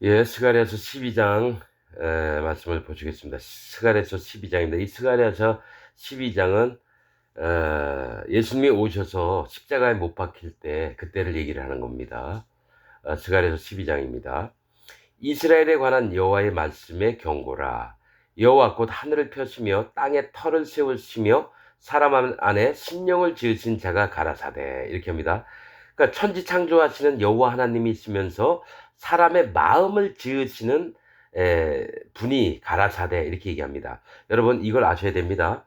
예, 스가랴서 12장 말씀을 보시겠습니다. 스가랴서 12장입니다. 이 스가랴서 12장은 예수님이 오셔서 십자가에 못 박힐 때 그때를 얘기를 하는 겁니다. 스가랴서 12장입니다. 이스라엘에 관한 여호와의 말씀의 경고라. 여호와 곧 하늘을 펴시며 땅에 터를 세우시며 사람 안에 심령을 지으신 자가 가라사대, 이렇게 합니다. 그러니까 천지 창조하시는 여호와 하나님이 있으면서 사람의 마음을 지으시는 분이 가라사대, 이렇게 얘기합니다. 여러분, 이걸 아셔야 됩니다.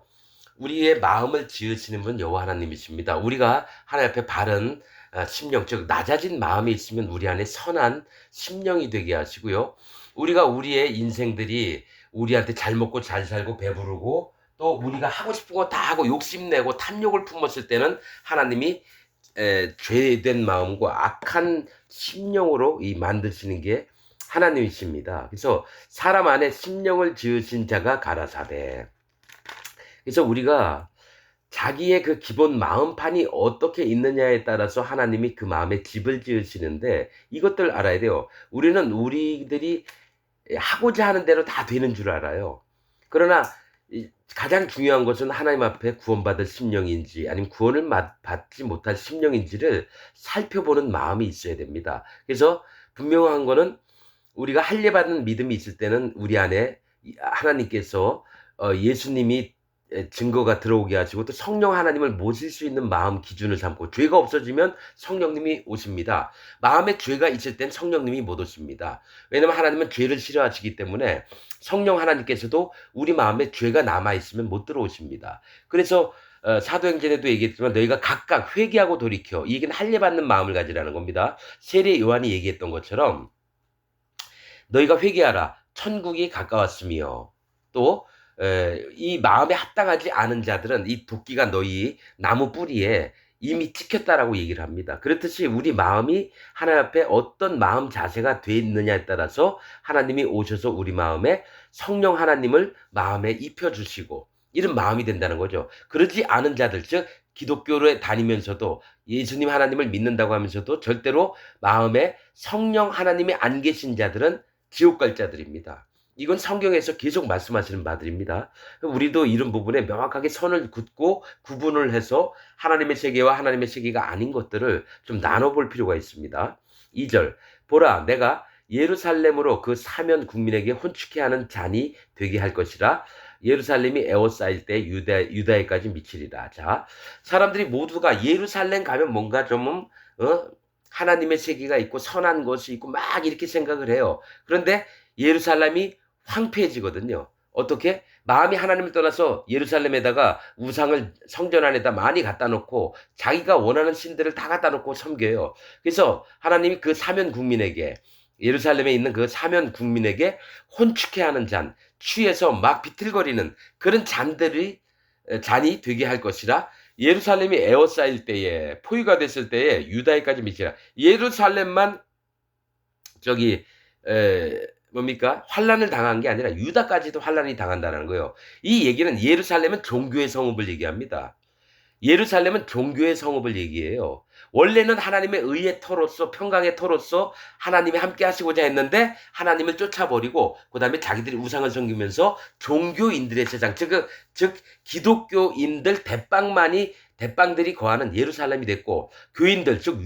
우리의 마음을 지으시는 분 여호와 하나님이십니다. 우리가 하나님 앞에 바른 심령, 즉 낮아진 마음이 있으면 우리 안에 선한 심령이 되게 하시고요. 우리가 우리의 인생들이 우리한테 잘 먹고 잘 살고 배부르고 또 우리가 하고 싶은 거 다 하고 욕심내고 탐욕을 품었을 때는 하나님이 죄된 마음과 악한 심령으로 만드시는 게 하나님이십니다. 그래서 사람 안에 심령을 지으신 자가 가라사대. 그래서 우리가 자기의 그 기본 마음판이 어떻게 있느냐에 따라서 하나님이 그 마음에 집을 지으시는데, 이것들 알아야 돼요. 우리는 우리들이 하고자 하는 대로 다 되는 줄 알아요. 그러나 가장 중요한 것은 하나님 앞에 구원받을 심령인지 아니면 구원을 받지 못할 심령인지를 살펴보는 마음이 있어야 됩니다. 그래서 분명한 거는 우리가 할례받는 믿음이 있을 때는 우리 안에 하나님께서 예수님이 증거가 들어오게 하시고 또 성령 하나님을 모실 수 있는 마음 기준을 삼고, 죄가 없어지면 성령님이 오십니다. 마음에 죄가 있을 땐 성령님이 못 오십니다. 왜냐하면 하나님은 죄를 싫어하시기 때문에 성령 하나님께서도 우리 마음에 죄가 남아있으면 못 들어오십니다. 그래서 사도행전에도 얘기했지만 너희가 각각 회개하고 돌이켜, 이 얘기는 할례받는 마음을 가지라는 겁니다. 세례 요한이 얘기했던 것처럼 너희가 회개하라, 천국이 가까웠으며, 또 이 마음에 합당하지 않은 자들은 이 도끼가 너희 나무 뿌리에 이미 찍혔다라고 얘기를 합니다. 그렇듯이 우리 마음이 하나님 앞에 어떤 마음 자세가 돼 있느냐에 따라서 하나님이 오셔서 우리 마음에 성령 하나님을 마음에 입혀주시고 이런 마음이 된다는 거죠. 그러지 않은 자들, 즉 기독교를 다니면서도 예수님 하나님을 믿는다고 하면서도 절대로 마음에 성령 하나님이 안 계신 자들은 지옥 갈 자들입니다. 이건 성경에서 계속 말씀하시는 바들입니다. 우리도 이런 부분에 명확하게 선을 긋고 구분을 해서 하나님의 세계와 하나님의 세계가 아닌 것들을 좀 나눠볼 필요가 있습니다. 2절, 보라, 내가 예루살렘으로 그 사면 국민에게 혼축해 하는 잔이 되게 할 것이라. 예루살렘이 에워싸일 때 유다에까지 미치리라. 자, 사람들이 모두가 예루살렘 가면 뭔가 좀 하나님의 세계가 있고 선한 것이 있고 막 이렇게 생각을 해요. 그런데 예루살렘이 황폐해지거든요. 어떻게? 마음이 하나님을 떠나서 예루살렘에다가 우상을 성전 안에다 많이 갖다 놓고 자기가 원하는 신들을 다 갖다 놓고 섬겨요. 그래서 하나님이 그 사면 국민에게, 예루살렘에 있는 그 사면 국민에게 혼축해 하는 잔, 취해서 막 비틀거리는 그런 잔이 되게 할 것이라. 예루살렘이 에워싸일 때에, 포위가 됐을 때에 유다에까지 미치라. 예루살렘만 저기 뭡니까? 환란을 당한 게 아니라 유다까지도 환란이 당한다는 거예요. 이 얘기는 예루살렘은 종교의 성읍을 얘기합니다. 예루살렘은 종교의 성읍을 얘기해요. 원래는 하나님의 의의 터로서, 평강의 터로서 하나님이 함께 하시고자 했는데 하나님을 쫓아버리고 그 다음에 자기들이 우상을 섬기면서 종교인들의 세상, 즉 기독교인들 대빵들이 거하는 예루살렘이 됐고, 교인들, 즉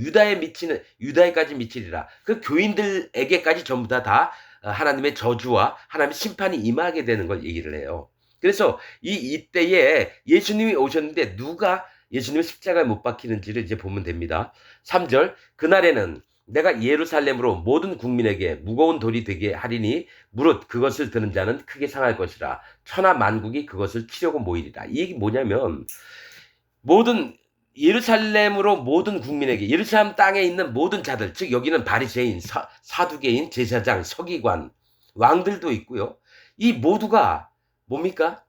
유다에까지 미치리라. 그 교인들에게까지 전부 다 하나님의 저주와 하나님의 심판이 임하게 되는 걸 얘기를 해요. 그래서 이때에 예수님이 오셨는데 누가 예수님을 십자가에 못 박히는지를 이제 보면 됩니다. 3절, 그날에는 내가 예루살렘으로 모든 국민에게 무거운 돌이 되게 하리니 무릇 그것을 드는 자는 크게 상할 것이라. 천하 만국이 그것을 치려고 모이리라. 이 얘기 뭐냐면, 모든 예루살렘으로 모든 국민에게, 예루살렘 땅에 있는 모든 자들, 즉 여기는 바리새인, 사두개인, 제사장, 서기관, 왕들도 있고요. 이 모두가 뭡니까?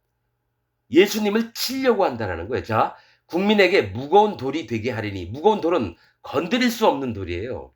예수님을 치려고 한다는 거예요. 자, 국민에게 무거운 돌이 되게 하리니, 무거운 돌은 건드릴 수 없는 돌이에요.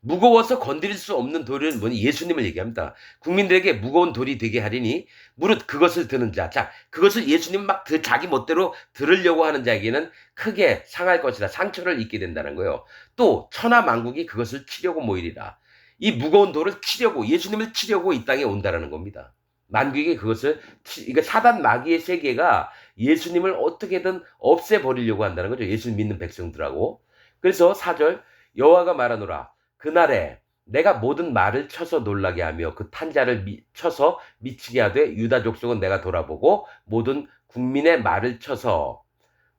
무거워서 건드릴 수 없는 돌은 뭐니? 예수님을 얘기합니다. 국민들에게 무거운 돌이 되게 하리니 무릇 그것을 드는 자. 자, 그것을 예수님 막 자기 멋대로 들으려고 하는 자에게는 크게 상할 것이라, 상처를 입게 된다는 거예요. 또 천하 만국이 그것을 치려고 모이리라. 이 무거운 돌을 치려고, 예수님을 치려고 이 땅에 온다라는 겁니다. 만국이 그것을, 그러니까 사단 마귀의 세계가 예수님을 어떻게든 없애버리려고 한다는 거죠. 예수 믿는 백성들하고. 그래서 4절, 여호와가 말하노라. 그날에 내가 모든 말을 쳐서 놀라게 하며 그 탄자를 쳐서 미치게 하되 유다 족속은 내가 돌아보고 모든 국민의 말을 쳐서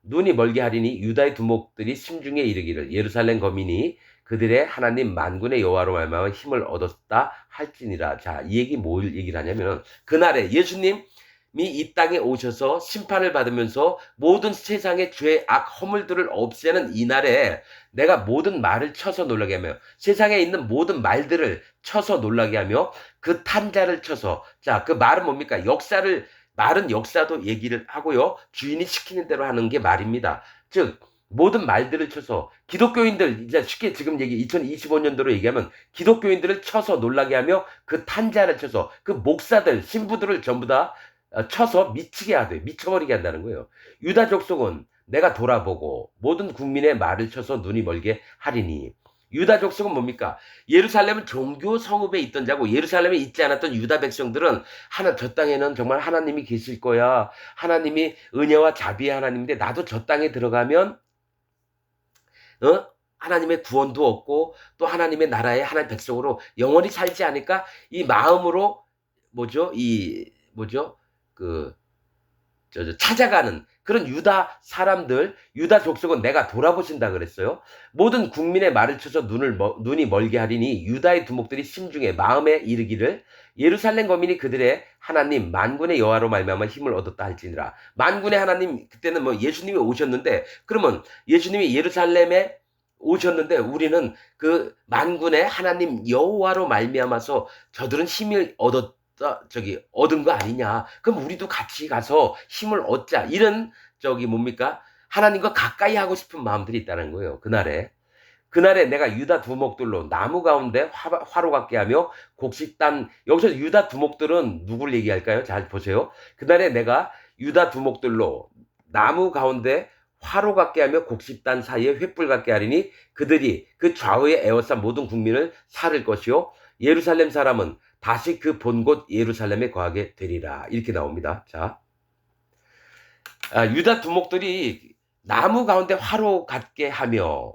눈이 멀게 하리니 유다의 두목들이 심중에 이르기를 예루살렘 거민이 그들의 하나님 만군의 여호와로 말미암아 힘을 얻었다 할지니라. 자, 이 얘기 뭘 얘기를 하냐면 그날에 예수님이 이 땅에 오셔서 심판을 받으면서 모든 세상의 죄, 악, 허물들을 없애는 이날에 내가 모든 말을 쳐서 놀라게 하며 세상에 있는 모든 말들을 쳐서 놀라게 하며 그 탄자를 쳐서, 자, 그 말은 뭡니까? 말은 역사도 얘기를 하고요. 주인이 시키는 대로 하는 게 말입니다. 즉 모든 말들을 쳐서 기독교인들, 이제 쉽게 지금 2025년도로 얘기하면 기독교인들을 쳐서 놀라게 하며 그 탄자를 쳐서 그 목사들, 신부들을 전부 다 쳐서 미치게 하되 미쳐버리게 한다는 거예요. 유다 족속은 내가 돌아보고 모든 국민의 말을 쳐서 눈이 멀게 하리니. 유다 족속은 뭡니까? 예루살렘은 종교 성읍에 있던 자고 예루살렘에 있지 않았던 유다 백성들은 저 땅에는 정말 하나님이 계실 거야. 하나님이 은혜와 자비의 하나님인데 나도 저 땅에 들어가면 하나님의 구원도 얻고 또 하나님의 나라의 하나님 백성으로 영원히 살지 않을까? 이 마음으로 찾아가는 그런 유다 사람들, 유다 족속은 내가 돌아보신다 그랬어요. 모든 국민의 말을 쳐서 눈이 멀게 하리니 유다의 두목들이 심중에 마음에 이르기를 예루살렘 거민이 그들의 하나님 만군의 여호와로 말미암아 힘을 얻었다 할지니라. 만군의 하나님, 그때는 예수님이 오셨는데, 그러면 예수님이 예루살렘에 오셨는데 우리는 그 만군의 하나님 여호와로 말미암아서 저들은 힘을 얻은 거 아니냐. 그럼 우리도 같이 가서 힘을 얻자. 이런 하나님과 가까이 하고 싶은 마음들이 있다는 거예요. 그날에 내가 유다 두목들로 나무 가운데 화로 같게 하며 곡식단, 여기서 유다 두목들은 누구를 얘기할까요? 잘 보세요. 그날에 내가 유다 두목들로 나무 가운데 화로 같게 하며 곡식단 사이에 횃불 같게 하리니 그들이 그 좌우에 에워싼 모든 국민을 살을 것이요 예루살렘 사람은 다시 그 본 곳 예루살렘에 거하게 되리라. 이렇게 나옵니다. 자, 유다 두목들이 나무 가운데 화로 같게 하며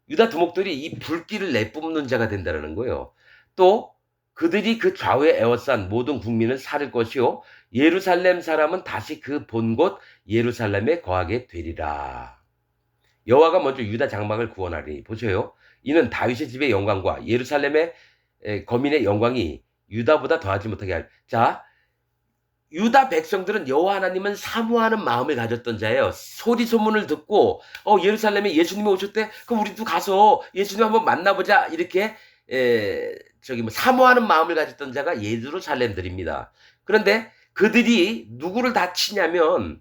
유다 두목들이 이 불길을 내뿜는 자가 된다는 거예요. 또 그들이 그 좌우에 에워싼 모든 국민을 살을 것이요 예루살렘 사람은 다시 그 본 곳 예루살렘에 거하게 되리라. 여호와가 먼저 유다 장막을 구원하리니. 보세요. 이는 다윗의 집의 영광과 예루살렘의 거민의 영광이 유다보다 더하지 못하게 할. 자, 유다 백성들은 여호와 하나님은 사모하는 마음을 가졌던 자예요. 소리 소문을 듣고 예루살렘에 예수님이 오셨대. 그럼 우리도 가서 예수님 한번 만나보자. 이렇게 사모하는 마음을 가졌던 자가 예루살렘들입니다. 그런데 그들이 누구를 다 치냐면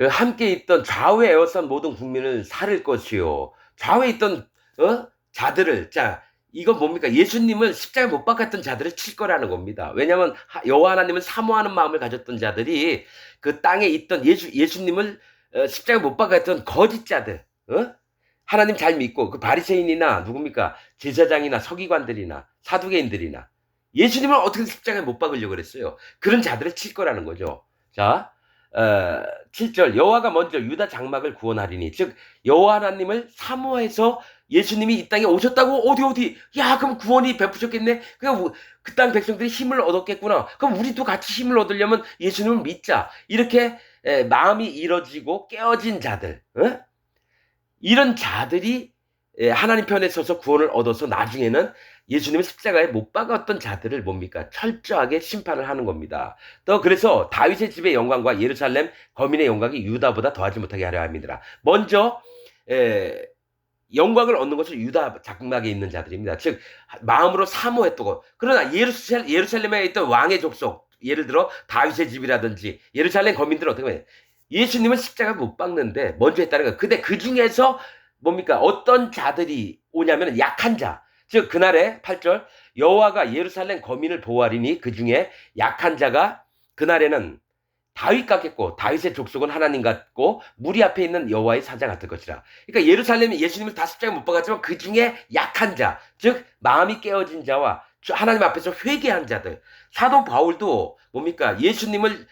함께 있던 좌우에 에워싼 모든 국민을 살을 것이요. 좌우에 있던 자들을, 자, 이건 뭡니까? 예수님을 십자가에 못 박았던 자들을 칠 거라는 겁니다. 왜냐하면 여호와 하나님을 사모하는 마음을 가졌던 자들이 그 땅에 있던 예수님을 십자가에 못 박았던 거짓 자들, 하나님 잘 믿고 그 바리새인이나 누굽니까? 제사장이나 서기관들이나 사두개인들이나 예수님을 어떻게 십자가에 못 박으려고 그랬어요? 그런 자들을 칠 거라는 거죠. 자, 7절 여호와가 먼저 유다 장막을 구원하리니. 즉 여호와 하나님을 사모해서 예수님이 이 땅에 오셨다고. 어디 야, 그럼 구원이 베푸셨겠네. 그 땅 백성들이 힘을 얻었겠구나. 그럼 우리도 같이 힘을 얻으려면 예수님을 믿자. 이렇게 마음이 이뤄지고 깨어진 자들, 이런 자들이 하나님 편에 서서 구원을 얻어서 나중에는 예수님의 십자가에 못 박았던 자들을 뭡니까? 철저하게 심판을 하는 겁니다. 또 그래서 다윗의 집의 영광과 예루살렘 거민의 영광이 유다보다 더하지 못하게 하려 함이니라. 먼저 영광을 얻는 것은 유다 장막에 있는 자들입니다. 즉 마음으로 사모했고, 그러나 예루살렘에 있던 왕의 족속, 예를 들어 다윗의 집이라든지 예루살렘 거민들은 어떻게 해요? 예수님은 십자가 못 박는데 먼저 했다는 거예요. 근데 그 중에서 뭡니까? 어떤 자들이 오냐면 약한 자. 즉 그날에 8절 여호와가 예루살렘 거민을 보호하리니 그 중에 약한 자가 그날에는 다윗 같겠고 다윗의 족속은 하나님 같고 무리 앞에 있는 여호와의 사자 같을 것이라. 그러니까 예루살렘이 예수님을 다 십자가에 못 박았지만 그 중에 약한 자, 즉 마음이 깨어진 자와 하나님 앞에서 회개한 자들. 사도 바울도 뭡니까? 예수님을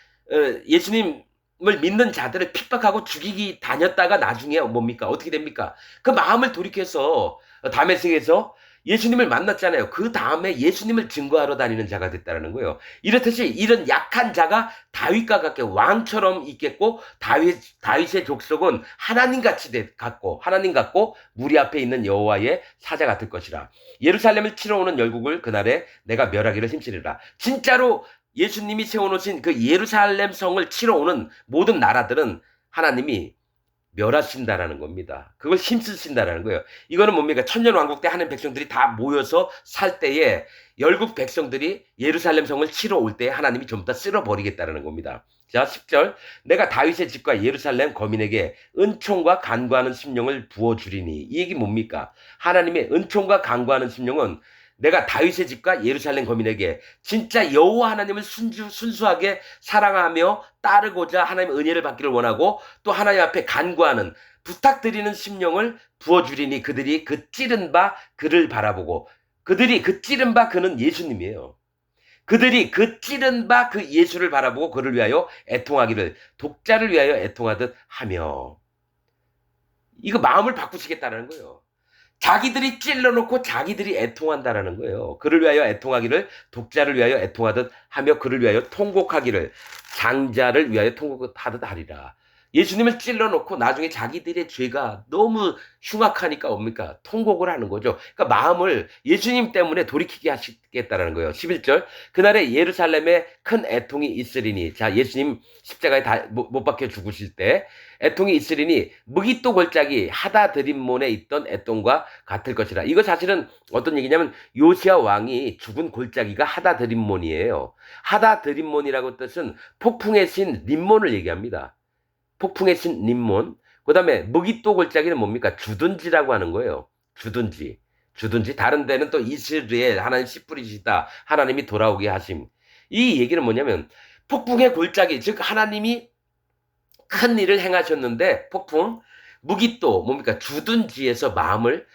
믿는 자들을 핍박하고 죽이기 다녔다가 나중에 뭡니까? 어떻게 됩니까? 그 마음을 돌이켜서 다메섹에서 예수님을 만났잖아요. 그 다음에 예수님을 증거하러 다니는 자가 됐다는 거예요. 이렇듯이 이런 약한 자가 다윗과 같게 왕처럼 있겠고 다윗의 족속은 하나님 같고 무리 앞에 있는 여호와의 사자 같을 것이라. 예루살렘을 치러 오는 열국을 그날에 내가 멸하기를 힘쓰리라. 진짜로 예수님이 세워놓으신 그 예루살렘 성을 치러 오는 모든 나라들은 하나님이 멸하신다라는 겁니다. 그걸 힘쓰신다라는 거예요. 이거는 뭡니까? 천년왕국 때 하는 백성들이 다 모여서 살 때에 열국 백성들이 예루살렘 성을 치러 올 때 하나님이 전부 다 쓸어버리겠다라는 겁니다. 자, 10절. 내가 다윗의 집과 예루살렘 거민에게 은총과 간구하는 심령을 부어주리니. 이 얘기 뭡니까? 하나님의 은총과 간구하는 심령은 내가 다윗의 집과 예루살렘 거민에게 진짜 여호와 하나님을 순수하게 사랑하며 따르고자 하나님의 은혜를 받기를 원하고 또 하나님 앞에 간구하는 부탁드리는 심령을 부어주리니 그들이 그 찌른 바 그를 바라보고 그들이 그 찌른 바 그는 예수님이에요. 그들이 그 찌른 바 그 예수를 바라보고 그를 위하여 애통하기를 독자를 위하여 애통하듯 하며. 이거 마음을 바꾸시겠다는 거예요. 자기들이 찔러놓고 자기들이 애통한다라는 거예요. 그를 위하여 애통하기를 독자를 위하여 애통하듯 하며 그를 위하여 통곡하기를 장자를 위하여 통곡하듯 하리라. 예수님을 찔러놓고 나중에 자기들의 죄가 너무 흉악하니까 뭡니까? 통곡을 하는 거죠. 그러니까 마음을 예수님 때문에 돌이키게 하시겠다라는 거예요. 11절. 그날에 예루살렘에 큰 애통이 있으리니. 자, 예수님 십자가에 못 박혀 죽으실 때 애통이 있으리니 무기또 골짜기 하다드림몬에 있던 애통과 같을 것이라. 이거 사실은 어떤 얘기냐면 요시야 왕이 죽은 골짜기가 하다드림몬이에요. 하다드림몬이라고 뜻은 폭풍의 신 림몬을 얘기합니다. 폭풍의 신 림몬. 그 다음에 무기또 골짜기는 뭡니까? 주둔지라고 하는 거예요. 주둔지. 다른 데는 또 이스라엘 하나님 씨 뿌리시다. 하나님이 돌아오게 하심. 이 얘기는 뭐냐면 폭풍의 골짜기, 즉 하나님이 큰 일을 행하셨는데 폭풍, 무기또 뭡니까? 주둔지에서 마음을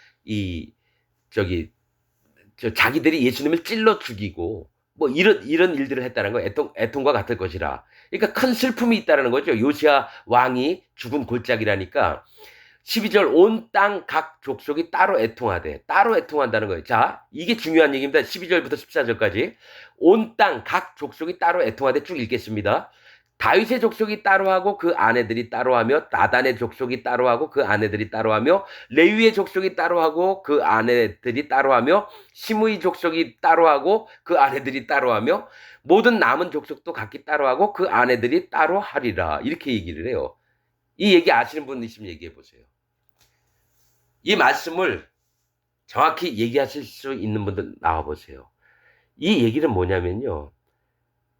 자기들이 예수님을 찔러 죽이고 뭐 이런 일들을 했다는 거예요. 애통과 같을 것이라. 그러니까 큰 슬픔이 있다는 거죠. 요시야 왕이 죽은 골짜기라니까. 12절 온 땅 각 족속이 따로 애통한다는 거예요. 자, 이게 중요한 얘기입니다. 12절부터 14절까지 온 땅 각 족속이 따로 애통하되 쭉 읽겠습니다. 다윗의 족속이 따로하고 그 아내들이 따로하며 나단의 족속이 따로하고 그 아내들이 따로하며 레위의 족속이 따로하고 그 아내들이 따로하며 시므이 족속이 따로하고 그 아내들이 따로하며 모든 남은 족속도 각기 따로하고 그 아내들이 따로하리라. 이렇게 얘기를 해요. 이 얘기 아시는 분 있으면 얘기해 보세요. 이 말씀을 정확히 얘기하실 수 있는 분들 나와 보세요. 이 얘기는 뭐냐면요.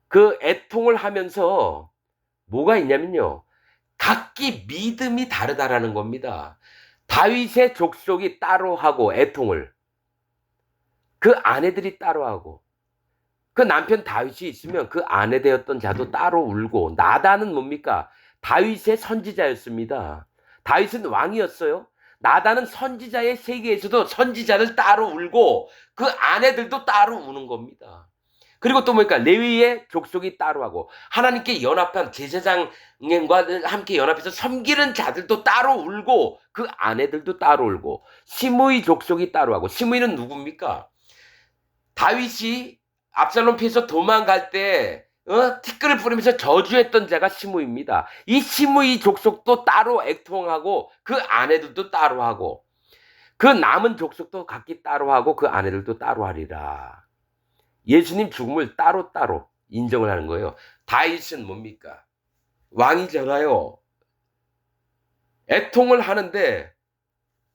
그 애통을 하면서 뭐가 있냐면요. 각기 믿음이 다르다라는 겁니다. 다윗의 족속이 따로 하고 애통을. 그 아내들이 따로 하고. 그 남편 다윗이 있으면 그 아내 되었던 자도 따로 울고. 나단은 뭡니까? 다윗의 선지자였습니다. 다윗은 왕이었어요. 나단은 선지자의 세계에서도 선지자를 따로 울고 그 아내들도 따로 우는 겁니다. 그리고 또 뭡니까? 레위의 족속이 따로 하고 하나님께 연합한 제사장과 함께 연합해서 섬기는 자들도 따로 울고 그 아내들도 따로 울고 시므이 족속이 따로 하고. 시므이는 누굽니까? 다윗이 압살롬 피해서 도망갈 때 티끌을 뿌리면서 저주했던 자가 시므이입니다. 이 시므이 족속도 따로 애통하고 그 아내들도 따로 하고 그 남은 족속도 각기 따로 하고 그 아내들도 따로 하리라. 예수님 죽음을 따로 인정을 하는 거예요. 다윗은 뭡니까? 왕이잖아요. 애통을 하는데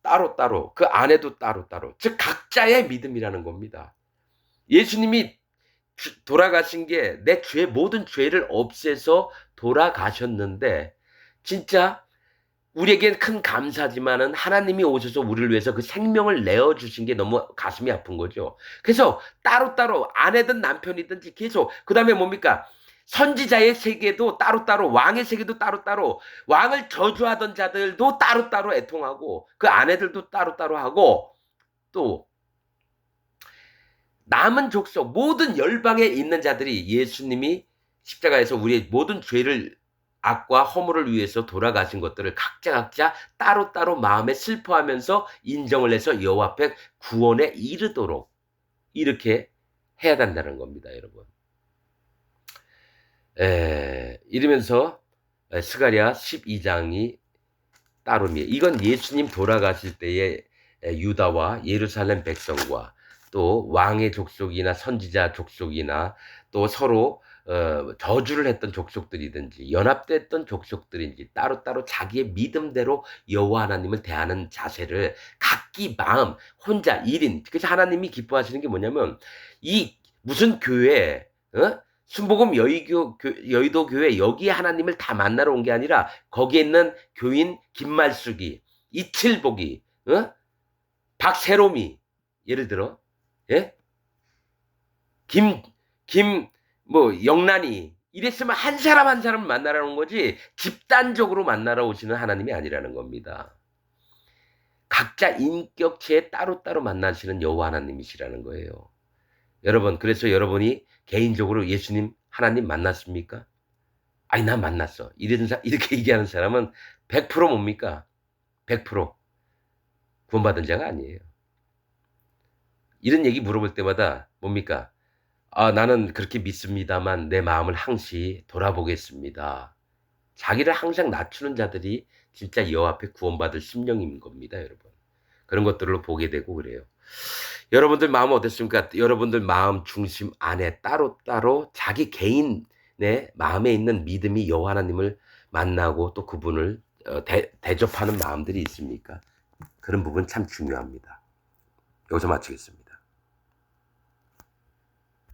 따로 그 아내도 따로 즉 각자의 믿음이라는 겁니다. 예수님이 돌아가신 게 내 모든 죄를 없애서 돌아가셨는데 진짜 우리에겐 큰 감사지만은 하나님이 오셔서 우리를 위해서 그 생명을 내어주신 게 너무 가슴이 아픈 거죠. 그래서 따로 아내든 남편이든지 계속. 그 다음에 뭡니까? 선지자의 세계도 따로따로, 왕의 세계도 따로따로, 왕을 저주하던 자들도 따로따로 애통하고 그 아내들도 따로따로 하고, 또 남은 족속 모든 열방에 있는 자들이 예수님이 십자가에서 우리의 모든 죄를, 악과 허물을 위해서 돌아가신 것들을 각자 따로따로 마음에 슬퍼하면서 인정을 해서 여호와 앞에 구원에 이르도록 이렇게 해야 된다는 겁니다, 여러분. 이러면서 스가랴 12장이 따름이에요. 이건 예수님 돌아가실 때의 유다와 예루살렘 백성과 또 왕의 족속이나 선지자 족속이나 또 서로 저주를 했던 족속들이든지 연합됐던 족속들인지 따로따로 자기의 믿음대로 여호와 하나님을 대하는 자세를 각기 마음 혼자 1인, 그래서 하나님이 기뻐하시는 게 뭐냐면 이 무슨 교회, 순복음 여의도 교회 여기에 하나님을 다 만나러 온 게 아니라 거기에 있는 교인 김말숙이, 이칠복이, 박세롬이, 예를 들어, 예? 영란이, 이랬으면 한 사람 한 사람 만나러 온 거지 집단적으로 만나러 오시는 하나님이 아니라는 겁니다. 각자 인격체에 따로따로 만나시는 여호와 하나님이시라는 거예요. 여러분, 그래서 여러분이 개인적으로 예수님, 하나님 만났습니까? 아니, 나 만났어. 이렇게 얘기하는 사람은 100% 뭡니까? 100% 구원받은 자가 아니에요. 이런 얘기 물어볼 때마다 뭡니까? 아, 나는 그렇게 믿습니다만 내 마음을 항시 돌아보겠습니다. 자기를 항상 낮추는 자들이 진짜 여호와 앞에 구원받을 심령인 겁니다, 여러분. 그런 것들로 보게 되고 그래요. 여러분들 마음 어땠습니까? 여러분들 마음 중심 안에 따로따로 자기 개인의 마음에 있는 믿음이 여호와 하나님을 만나고 또 그분을 대접하는 마음들이 있습니까? 그런 부분 참 중요합니다. 여기서 마치겠습니다.